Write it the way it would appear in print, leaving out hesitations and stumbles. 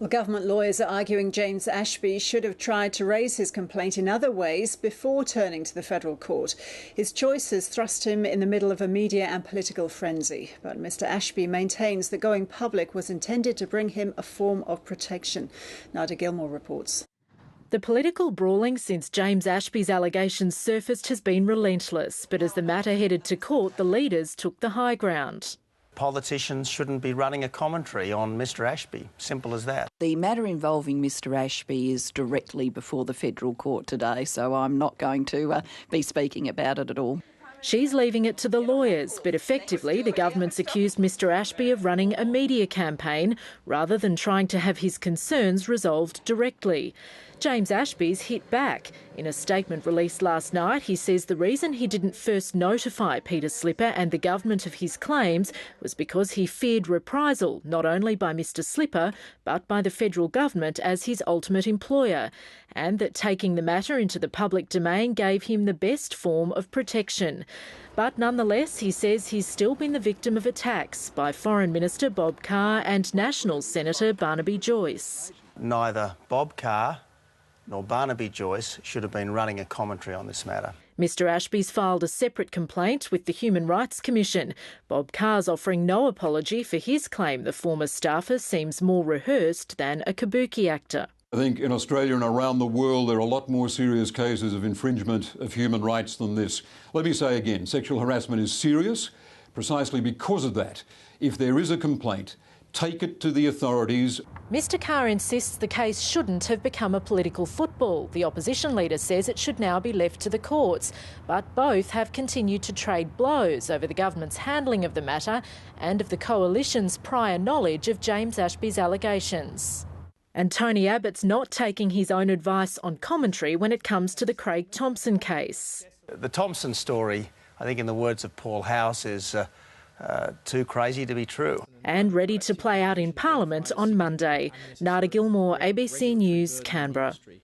Well, government lawyers are arguing James Ashby should have tried to raise his complaint in other ways before turning to the federal court. His choices thrust him in the middle of a media and political frenzy. But Mr Ashby maintains that going public was intended to bring him a form of protection. Nadia Gilmore reports. The political brawling since James Ashby's allegations surfaced has been relentless, but as the matter headed to court, the leaders took the high ground. Politicians shouldn't be running a commentary on Mr Ashby. Simple as that. The matter involving Mr Ashby is directly before the federal court today, so I'm not going to be speaking about it at all. She's leaving it to the lawyers, but effectively the government's accused Mr Ashby of running a media campaign rather than trying to have his concerns resolved directly. James Ashby's hit back. In a statement released last night, he says the reason he didn't first notify Peter Slipper and the government of his claims was because he feared reprisal, not only by Mr Slipper, but by the federal government as his ultimate employer, and that taking the matter into the public domain gave him the best form of protection. But nonetheless, he says he's still been the victim of attacks by Foreign Minister Bob Carr and National Senator Barnaby Joyce. Neither Bob Carr nor Barnaby Joyce should have been running a commentary on this matter. Mr Ashby's filed a separate complaint with the Human Rights Commission. Bob Carr's offering no apology for his claim the former staffer seems more rehearsed than a kabuki actor. I think in Australia and around the world there are a lot more serious cases of infringement of human rights than this. Let me say again, sexual harassment is serious. Precisely because of that, if there is a complaint, take it to the authorities. Mr Carr insists the case shouldn't have become a political football. The opposition leader says it should now be left to the courts. But both have continued to trade blows over the government's handling of the matter and of the coalition's prior knowledge of James Ashby's allegations. And Tony Abbott's not taking his own advice on commentary when it comes to the Craig Thomson case. The Thomson story, I think in the words of Paul House, is too crazy to be true. And ready to play out in Parliament on Monday. Nadia Gilmore, ABC News, Canberra.